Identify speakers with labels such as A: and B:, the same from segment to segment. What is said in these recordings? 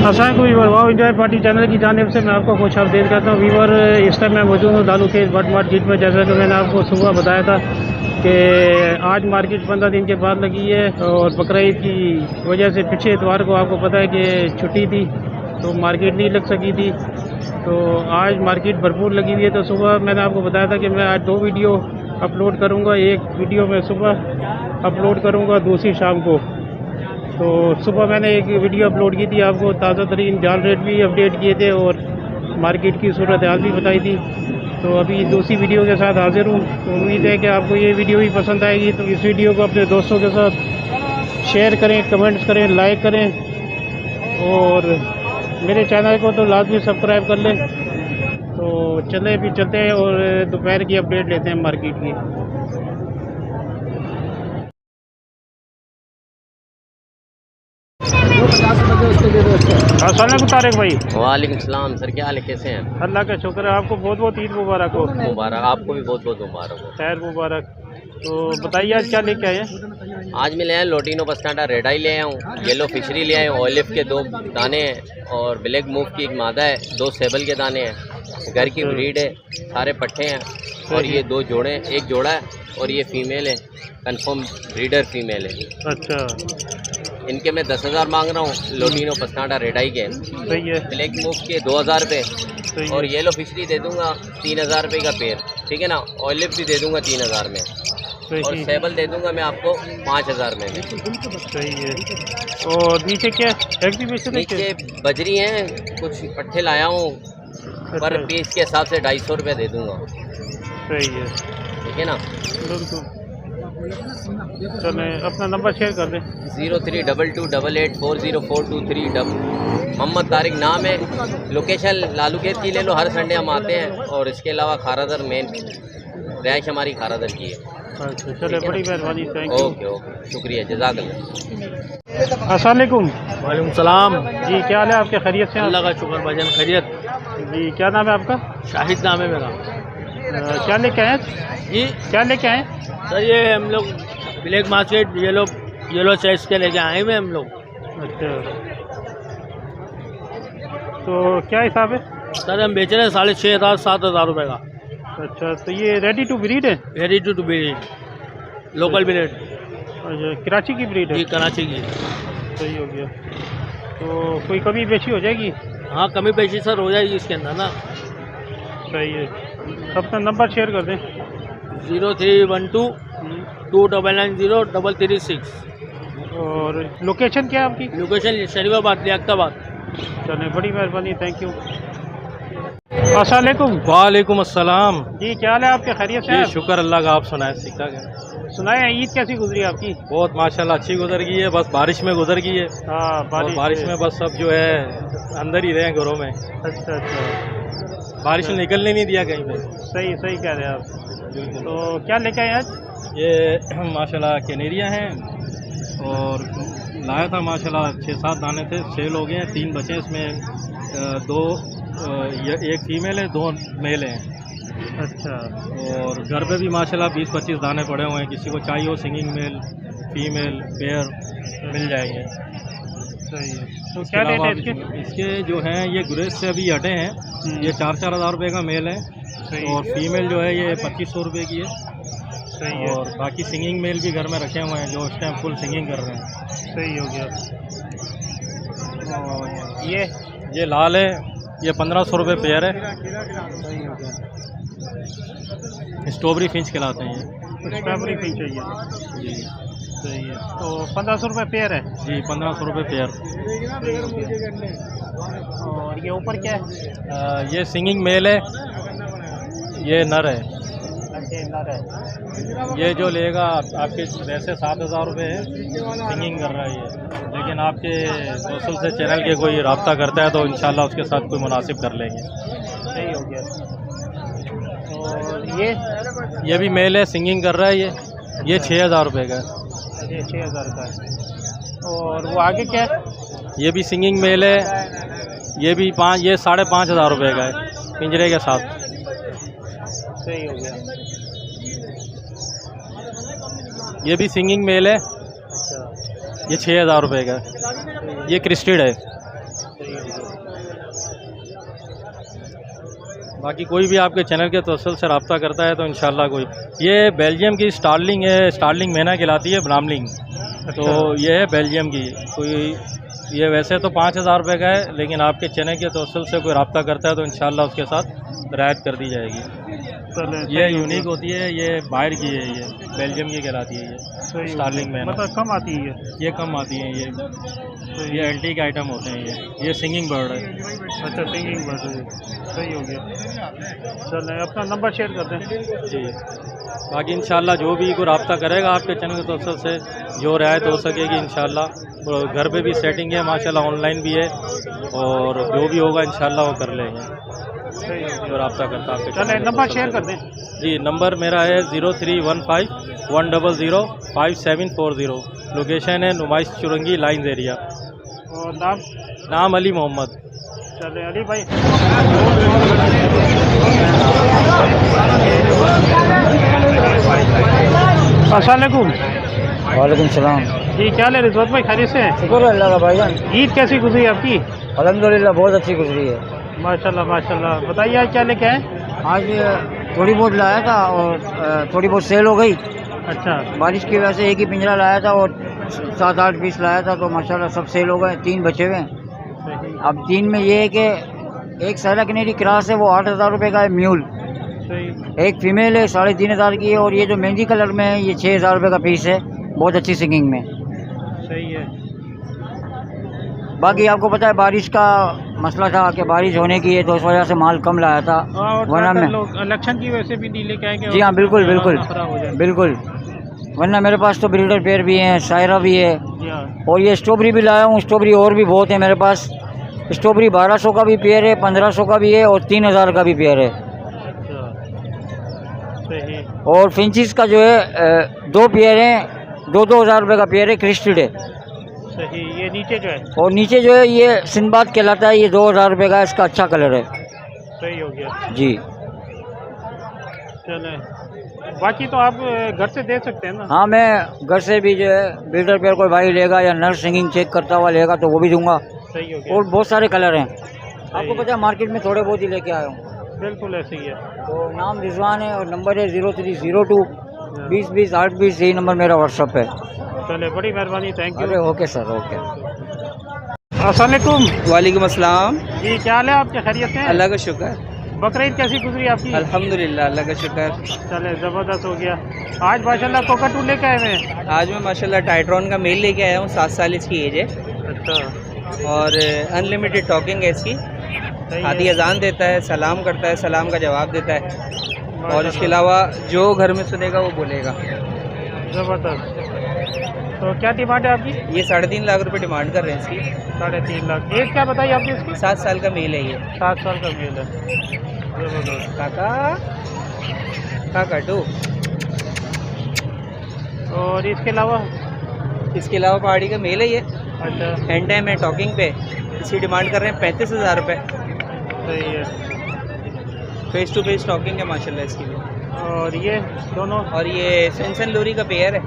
A: अस्सलाम वीवर वाओ इंडिया पार्टी चैनल की जानिब से मैं आपको खुश आमदीद करता हूँ। वीवर इस टाइम मैं मौजूद हूँ दालू के बट मार्केट में। जैसा कि मैंने आपको सुबह बताया था कि आज मार्केट 15 दिन के बाद लगी है और बकरा ईद की वजह से पिछले इतवार को आपको पता है कि छुट्टी थी तो मार्केट नहीं लग सकी थी। तो आज मार्केट भरपूर लगी हुई है। तो सुबह मैंने आपको बताया था कि मैं आज 2 वीडियो अपलोड करूँगा। एक वीडियो मैं सुबह अपलोड करूँगा, दूसरी शाम को। तो सुबह मैंने एक वीडियो अपलोड की थी, आपको ताज़ा तरीन जाल रेट भी अपडेट किए थे और मार्केट की सूरत हाल भी बताई थी। तो अभी दूसरी वीडियो के साथ हाजिर हूँ। तो उम्मीद है कि आपको ये वीडियो भी पसंद आएगी। तो इस वीडियो को अपने दोस्तों के साथ शेयर करें, कमेंट्स करें, लाइक करें और मेरे चैनल को तो लाजमी सब्सक्राइब कर लें। तो चले भी चलते हैं और दोपहर की अपडेट लेते हैं मार्केट की। अस्सलाम तारिक भाई।
B: वालेकुम सलाम सर, क्या हाल है, कैसे हैं?
C: अल्लाह का शुक्र है। आपको बहुत बहुत ईद मुबारक हो।
B: मुबारक, आपको भी बहुत बहुत मुबारक हो।
C: खैर मुबारक। तो बताइए आज क्या लेके आए हैं?
B: आज मैं ले आया लोटिनो बस्टाडा रेड आई ले आया हूँ, येलो फिशरी ले आया हूँ, ऑलिव के 2 दाने हैं और ब्लैक मूव की एक मादा है, 2 सेबल के दाने हैं। घर की ब्रीड है, सारे पट्ठे हैं और ये 2 जोड़े हैं, एक जोड़ा है और ये फीमेल है, कंफर्म ब्रीडर फीमेल है।
C: अच्छा,
B: इनके मैं 10,000 मांग रहा हूँ। लोटिनो बस्टाडा रेड आई के
C: सही है।
B: ब्लैक मूव के 2,000 रुपये और येलो फिशरी दे दूंगा 3,000 रुपये का पेयर, ठीक है ना। ऑलिव भी दे दूंगा 3,000 में और सेबल दे दूंगा मैं आपको 5,000 में।
C: सही है। और नीचे क्या एग्जीबिशन?
B: नीचे बजरी हैं, कुछ पट्टे लाया हूँ, पर पीस के हिसाब से 250 रुपये दे दूंगा।
C: सही है,
B: ठीक है ना।
C: बिल्कुल। चलें अपना नंबर शेयर कर दें।
B: 0322884042 मोहम्मद तारिक नाम है। लोकेशन लालू खेत की ले लो, हर संडे हम आते हैं और इसके अलावा खारादर मेन रहायश हमारी खारादर की है।
C: अच्छा चले, बड़ी मेहरबानी, थैंक यू।
B: ओके ओके, शुक्रिया, जज़ाकल्लाह।
C: अस्सलाम वालेकुम।
D: वालेकुम सलाम
C: जी, क्या हाल है आपके? खैरियत से?
D: अल्लाह का शुक्र भाईजान, खैरियत।
C: जी, क्या नाम है आपका?
D: शाहिद नाम है मेरा।
C: क्या लेके आए
D: जी
C: क्या लेके आए?
D: सर ये हम लोग ब्लैक मार्केट येलो साइज के लेके आए हुए हम लोग।
C: अच्छा, तो क्या हिसाब है?
D: सर हम बेच रहे हैं 6,500 7,000 रुपये का।
C: अच्छा, तो ये रेडी टू ब्रीड है?
D: Ready to breed, local breed.
C: अच्छा, कराची की ब्रीड है?
D: जी, कराची की।
C: सही हो गया। तो कोई कमी बेची हो जाएगी?
D: हाँ, कमी पेशी सर हो जाएगी इसके अंदर ना।
C: सही है। अपना नंबर शेयर कर दें।
D: 0312 2990
C: और लोकेशन क्या है आपकी?
D: लोकेशन शरीफाबाद, लियाकताबाद।
C: चलें, बड़ी मेहरबानी, थैंक यू। अस्सलाम वालेकुम।
E: वालेकुम अस्सलाम।
C: जी, क्या हाल है आपके? खैरियत से?
E: जी शुक्र अल्लाह का, आप सुनाए? सीखा गया।
C: सुनाए, ईद कैसी गुजरी आपकी?
E: बहुत माशाल्लाह अच्छी गुजर गई है, बस बारिश में गुजर गई है।
C: हाँ,
E: बारिश में बस सब जो है अंदर ही रहे घरों में।
C: अच्छा अच्छा,
E: बारिश ने निकलने नहीं दिया कहीं पे।
C: सही सही कह रहे हैं आप। तो क्या लेके आए आज?
E: ये माशाल्लाह कैनेरिया हैं और लाया था माशाल्लाह 6-7 दाने थे, सेल हो गए हैं। 3 बचे इसमें, 2 ये एक फीमेल है, 2 मेल हैं।
C: अच्छा
E: और घर पे भी माशाल्लाह 20-25 दाने पड़े हुए हैं। किसी को चाहिए हो सिंगिंग मेल, फीमेल, पेयर मिल जाएंगे।
C: सही है। तो
E: इसके
C: क्या रेट
E: अलावा
C: है इसके?
E: इसके जो हैं ये गुरेज से अभी हटे हैं। ये 4-4 हज़ार रुपये का मेल है
C: सही
E: और फीमेल जो है ये 2500 रुपये की है।
C: सही है।
E: और बाकी सिंगिंग मेल भी घर में रखे हुए हैं जो इस टाइम फुल सिंगिंग कर रहे हैं।
C: सही हो गया। और ये
E: लाल है, ये 1500 रुपये पेयर है।
C: सही हो गया।
E: स्ट्रॉबेरी फिंच कहलाते हैं ये।
C: स्ट्रॉबेरी फिंच चाहिए
E: जी
C: सही है। तो 1500 रुपये पेयर है।
E: जी 1500 रुपये पेयर।
C: सही हो गया। और ये ऊपर क्या है?
E: ये सिंगिंग मेल है, ये नर है।
C: अच्छा नर है।
E: ये जो लेगा आपके वैसे 7000 रुपये है, सिंगिंग कर रहा है ये। लेकिन आपके दोस्तों से चैनल के कोई रब्ता करता है तो इंशाल्लाह उसके साथ कोई मुनासिब कर लेंगे।
C: सही हो गया। और
E: ये भी मेल है, सिंगिंग कर रहा है ये 6000 रुपये का है।
C: ये 6000 का है। और वो आगे क्या है?
E: ये भी सिंगिंग मेल है, ये 5500 रुपये का है पिंजरे के साथ।
C: सही हो गया।
E: ये भी सिंगिंग मेल है,
C: अच्छा
E: ये 6000 रुपये का है। ये क्रिस्टेड है।
C: सही हो गया।
E: बाकी कोई भी आपके चैनल के तवसल से रब्ता करता है तो इंशाल्लाह कोई। ये बेल्जियम की स्टार्लिंग है, स्टार्लिंग मैना कहलाती है, ब्रामलिंग। तो ये है बेल्जियम की। कोई ये वैसे तो 5000 रुपये का है, लेकिन आपके चैनल के तवसल से कोई रब्ता करता है तो इंशाल्लाह उसके साथ रियायत कर दी जाएगी। ये यूनिक होती है, ये बाहर की है, ये बेल्जियम की कहलाती है। ये स्टार्लिंग मैना
C: मतलब कम आती है
E: ये कम आती हैं। ये एंटीक आइटम होते हैं। ये सिंगिंग बर्ड है।
C: अच्छा सिंगिंग बर्ड है। सही हो गया। चलें अपना नंबर शेयर कर दें।
E: जी बाकी इंशाल्लाह जो भी कोई रब्ता करेगा आपके चैनल के तवसल से जो रियायत हो सकेगी इंशाल्लाह। घर पे भी सेटिंग है माशाल्लाह, ऑनलाइन भी है, और जो भी होगा इंशाल्लाह वो कर लेंगे जो रब्ता करता है आपके
C: चलें
E: चैनल के
C: नंबर
E: तवसल
C: शेयर
E: से।
C: कर दें।
E: जी नंबर मेरा है 0315 100 5740। लोकेशन है नुमाइश चुरंगी लाइन्स एरिया।
C: और
E: नाम अली मोहम्मद।
C: चले अली भाई। अस्सलामुअलैकुम।
F: वालेकुम सलाम।
C: जी क्या ले रिजवात भाई, खैरियत से हैं?
F: शुक्र है अल्लाह का भाईजान।
C: ईद कैसी गुजरी आपकी?
F: अल्हम्दुलिल्लाह बहुत अच्छी गुजरी है।
C: माशाल्लाह माशाल्लाह। बताइए आज क्या लेके आए?
F: आज थोड़ी बहुत लाया था और थोड़ी बहुत सेल हो गई।
C: अच्छा
F: बारिश की वजह से एक ही पिंजरा लाया था और 7-8 पीस लाया था, तो माशाल्लाह सब सेल हो गए। 3 बचे हुए हैं।
C: सही
F: अब 3 में ये है कि एक सैला कनेरी क्रॉस है, वो 8000 रुपये का है म्यूल।
C: सही
F: एक फीमेल है 3500 की है, और ये जो मेहंदी कलर में है ये 6000 रुपये का पीस है, बहुत अच्छी सिंगिंग में।
C: सही है।
F: बाकी आपको पता है बारिश का मसला था कि बारिश होने की है, तो इस वजह से माल कम लाया था।
C: और
F: वरना मैं
C: लोग इलेक्शन की वजह से भी नहीं लेके आएंगे।
F: जी हाँ बिल्कुल बिल्कुल
C: खराब हो जाए।
F: बिल्कुल, वरना मेरे पास तो ब्रीडर पेयर भी हैं, सायरा भी है,
C: जी हाँ
F: और ये स्ट्रॉबेरी भी लाया हूँ। स्ट्रॉबेरी और भी बहुत है मेरे पास। स्ट्रॉबेरी 1200 का भी पेयर है, 1500 का भी है, और 3000 का भी पेयर है।
C: अच्छा सही।
F: और फिंचिस का जो है 2 पेयर हैं, 2-2 हज़ार रुपये का पेयर है, क्रिस्टेड है।
C: सही। ये नीचे जो है
F: और नीचे जो है ये सिंबाद कहलाता है, ये 2000 रुपये का है, इसका अच्छा कलर है।
C: सही हो गया।
F: जी
C: चले बाकी तो आप घर से दे सकते हैं ना?
F: हाँ, मैं घर से भी जो है ब्रीडर पेयर कोई भाई लेगा या नर्स सिंगिंग चेक करता हुआ लेगा तो वो भी दूंगा।
C: सही हो गया।
F: और बहुत सारे कलर हैं, आपको पता है मार्केट में थोड़े बहुत ही लेके आया हूँ।
C: बिल्कुल ऐसे ही है।
F: तो नाम रिजवान है और नंबर है 0302 20 20 820। यही नंबर मेरा व्हाट्सअप है।
C: चले बड़ी मेहरबानी, थैंक
F: अरे
C: यू।
F: Okay sir, okay.
C: अस्सलामुअलैकुम।
G: वालेकुम अस्सलाम।
C: जी क्या हाल है आपके, खैरियत से हैं?
G: अल्लाह का शुक्र।
C: बकरीद कैसी गुजरी आपकी?
G: अल्हम्दुलिल्लाह अल्लाह का शुक्र।
C: चले ज़बरदस्त हो गया। आज माशाल्लाह कोकाटू लेके आए हैं।
G: आज मैं माशाल्लाह टाइट्रॉन का मेल लेके आया हूँ। 7 साल इसकी एज है
C: अच्छा
G: और अनलिमिटेड टॉकिंग है इसकी।
C: सही
G: आधी
C: है।
G: अजान देता है, सलाम करता है, सलाम का जवाब देता है, और इसके अलावा जो घर में सुनेगा वो बोलेगा।
C: ज़बरदस्त। तो क्या डिमांड है आपकी?
G: ये 3.5 लाख रुपए डिमांड कर रहे हैं इसकी।
C: 3.5 लाख। एज क्या बताइए आपकी इसकी?
G: 7 साल का मेल है ये।
C: 7 साल का मेल है। ज़बरदस्त।
G: काका काका टू।
C: और इसके अलावा?
G: इसके अलावा पहाड़ी का मेल है ये।
C: अच्छा
G: एंड टाइम है टॉकिंग पे। इसकी डिमांड कर रहे हैं 35,000 रुपये।
C: सही है।
G: फेस टू फेस टॉकिंग है माशाल्लाह इसकी भी।
C: और ये दोनों
G: और ये सेंसन लोरी का पेयर है,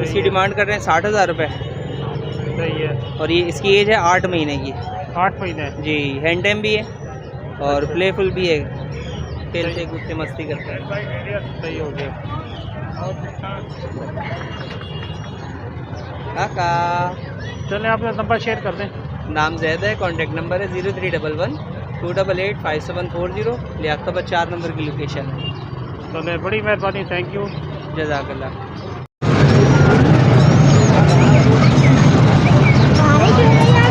G: इसकी डिमांड कर रहे हैं 60,000 रुपये।
C: सही है।
G: और ये इसकी एज है 8 महीने की
C: 8 महीने
G: जी। हैंड टाइम भी है और प्लेफुल भी है, खेलते कूदते मस्ती करते हैं।
C: सही हो गया।
G: काका
C: चलें आप नंबर शेयर कर दें।
G: नाम जैद है, कॉन्टैक्ट नंबर है 0311 288 5740, लियाकताबाद 4 नंबर की लोकेशन है।
C: चलें, बड़ी मेहरबानी, थैंक यू।
G: जज़ाकल्लाह।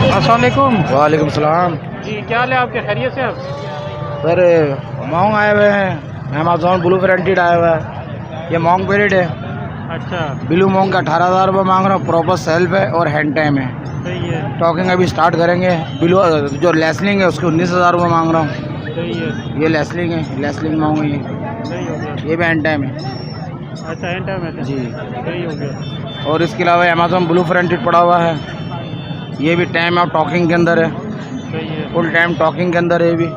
C: अस्सलाम वालेकुम।
H: वालेकुम सलाम।
C: जी क्या हाल है आपके, खैरियत से आप?
H: सर मॉन्ग आए हुए हैं, अमेजोन ब्लू प्रिंटेड आया हुआ है, ये मॉन्ग पीरियड है।
C: अच्छा,
H: ब्लू मॉन्ग का 18,000 रुपये मांग रहा हूँ, प्रॉपर सेल्फ है और हैंड टाइम है।
C: सही है।
H: टॉकिंग अभी स्टार्ट करेंगे। ब्लू जो लेसलिंग है उसके 19,000 रुपये मांग रहा हूँ।
C: सही है।
H: ये लेसलिंग है, लेसलिंग मांग ये,
C: सही हो गया।
H: ये भी हैंड टाइम है
C: अच्छा, एंड टाइम है
H: जी।
C: सही हो गया।
H: और इसके अलावा अमेजोन ब्लू प्रिंटेड पड़ा हुआ है, ये भी टाइम ऑफ टॉकिंग के अंदर है,
C: सही है।
H: फुल टाइम टॉकिंग के अंदर है ये भी।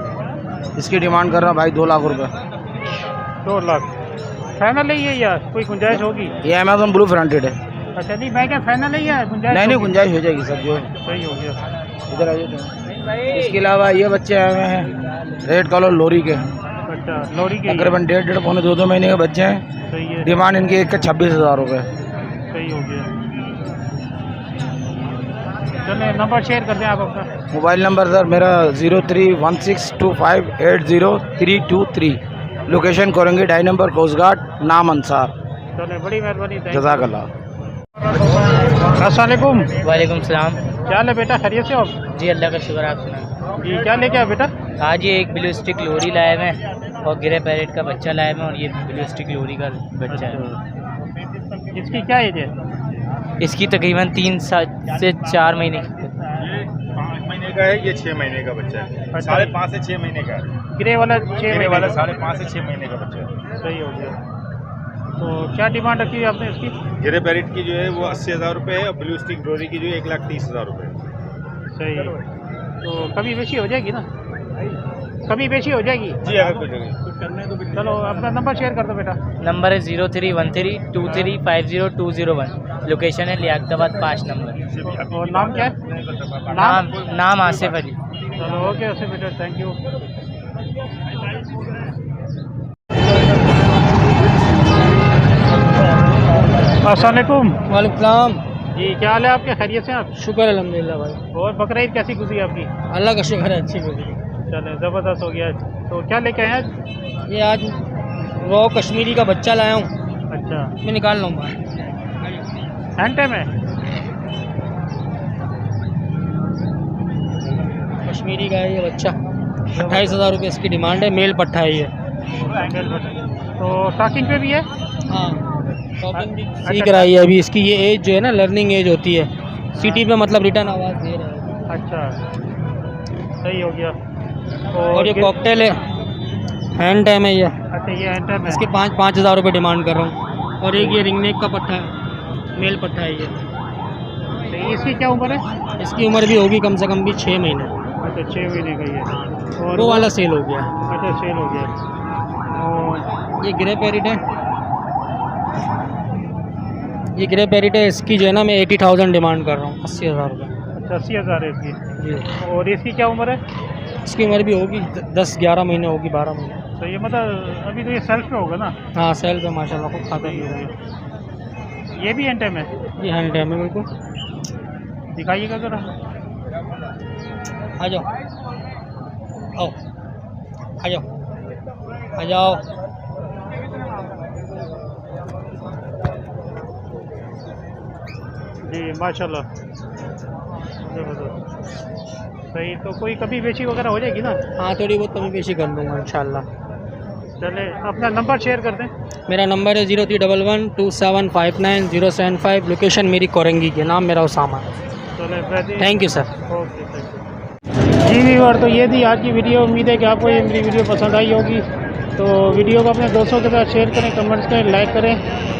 H: इसकी डिमांड कर रहा हूँ भाई 2 लाख रुपये।
C: 2 लाख फाइनल है ये, या कोई गुंजाइश होगी?
H: ये अमेजोन ब्लू प्रिंटेड है।
C: अच्छा, नहीं मैं क्या फाइनल है या गुंजाइश?
H: नहीं
C: होगी?
H: गुंजाइश हो जाएगी सर जो।
C: सही हो गया।
H: इधर आइए। इसके अलावा ये बच्चे आए हुए हैं रेड कलर लोरी के,
C: अच्छा, लोरी के
H: तकरीबन 1.5 पौने 2 महीने के बच्चे हैं।
C: सही है।
H: डिमांड इनकी एक का 26,000 रुपये।
C: सही हो गया। चलिए नंबर शेयर कर दें आप अपना।
H: मोबाइल नंबर सर मेरा 031625803323। Location Korangi 2.5 number coast guard, नाम अंसार।
C: चलिए, बड़ी मेहरबानी,
H: जज़ाकल्लाह।
C: अस्सलाम वालेकुम।
D: वालेकुम सलाम।
C: क्या हाल है बेटा, खैरियत से हो आप?
D: जी अल्लाह का शुक्र, आप सुनाएं।
C: जी क्या लेके आए बेटा?
D: आज ये एक ब्लू स्टिक लोरी लाए हैं और ग्रे पैरेट का बच्चा लाए हैं, और ये ब्लू स्टिक लोरी का बच्चा है।
C: इसकी क्या एज है?
D: इसकी तकरीबन 3 से 4 महीने की।
I: महीने का है, ये 6 महीने का बच्चा है। 5.5 से 6 महीने का है।
C: ग्रे वाला 6
I: मेरे
C: महीने
I: वाला
C: का।
I: 5.5 से 6 महीने का बच्चा है।
C: सही हो गया। तो क्या डिमांड रखी है आपने इसकी?
I: गिरे पैरेट की जो है वो 80,000 रुपये है, और ब्लू स्टिक डोरी की जो है 1,30,000 रुपये है।
C: सही है। तो कभी बेची हो जाएगी ना? कभी बेची हो जाएगी
I: जी, अगर कुछ करने तो
C: चलो अपना नंबर शेयर कर दो बेटा।
D: नंबर है 03132350 लोकेशन है लियाकताबाद 5 नंबर।
C: और नाम क्या है?
D: नाम आसिफ अली।
C: चलो ओके आसिफ बेटा, थैंक यू। अस्सलाम वालेकुम।
D: वालेकुम।
C: जी क्या हाल है आपके, खैरियत से आप?
D: शुक्र अल्हम्दुलिल्लाह भाई,
C: और बकरा ईद कैसी गुजरी आपकी?
D: अल्लाह का शुक्र है, अच्छी गुजरी।
C: चले, ज़बरदस्त हो गया। तो क्या लेके आए आज?
D: ये आज रॉ कश्मीरी का बच्चा लाया हूँ,
C: अच्छा,
D: मैं निकाल लूँगा।
C: हैंड टाइम है?
D: कश्मीरी का है ये बच्चा, 28,000 रुपये इसकी डिमांड है, मेल पट्ठा है ये।
C: तो टॉकिंग पे भी है?
D: हाँ, टॉकिंग भी सीख रहा है अभी। इसकी ये एज जो है ना, लर्निंग एज होती है, सिटी पे मतलब रिटर्न आवाज़ दे रहा है।
C: अच्छा, सही हो गया।
D: और ये कॉकटेल है, हैंड टाइम है ये।
C: अच्छा, ये हैंड टाइम है।
D: इसके 5,000 रुपये डिमांड कर रहा हूँ। और एक ये रिंग नेक का पट्टा है, मेल पट्टा है ये।
C: तो इसकी क्या उम्र है?
D: इसकी उम्र भी होगी कम से कम भी 6 महीने।
C: अच्छा, 6 महीने का ये। और
D: वो वाला सेल हो गया।
C: अच्छा, सेल हो गया। और
D: ये ग्रे पैरेट है, ये ग्रे पैरेट है। इसकी जो है ना मैं 80,000 डिमांड कर रहा हूँ, 80,000 रुपये।
C: अच्छा, 80,000 है इसकी।
D: जी।
C: और इसकी क्या उम्र है?
D: इसकी उम्र भी होगी 10-11 महीने होगी, 12 महीने।
C: तो ये मतलब अभी तो ये सेल्फ पे होगा ना?
D: हाँ, सेल पे माशाल्लाह खूब खाता भी होगा।
C: ये भी हैंड टाइम है?
D: ये हैंड टाइम है बिल्कुल।
C: दिखाइएगा ज़रा।
D: आ जाओ, आओ, आ जाओ, आ जाओ।
C: जी माशाल्लाह, ज़बरदस्त। सही। तो कोई कभी बेची वगैरह हो जाएगी ना?
D: हाँ, थोड़ी बहुत कमी पेशी कर दूँगा इंशाल्लाह।
C: चले, अपना नंबर शेयर कर दें।
D: मेरा नंबर है 03112759 लोकेशन मेरी कोरंगी की, नाम मेरा उसामा है।
C: चले,
D: thank you sir.
C: Okay, thank you. जी व्यूअर, तो ये थी आज की वीडियो। उम्मीद है कि आपको ये मेरी वीडियो पसंद आई होगी। तो वीडियो को अपने दोस्तों के साथ शेयर करें, कमेंट्स करें, लाइक करें,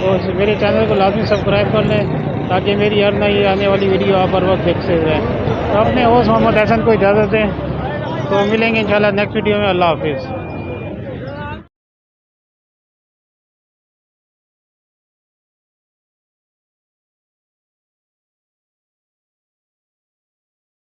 C: और मेरे चैनल को लाजमी सब्सक्राइब कर लें, ताकि मेरी हर नई आने वाली वीडियो आप हर वक्त देखते रहें। तो अपने होस्ट मोहम्मद हसन को इजाज़त दें। तो मिलेंगे इंशाल्लाह नेक्स्ट वीडियो में। अल्लाह हाफिज़।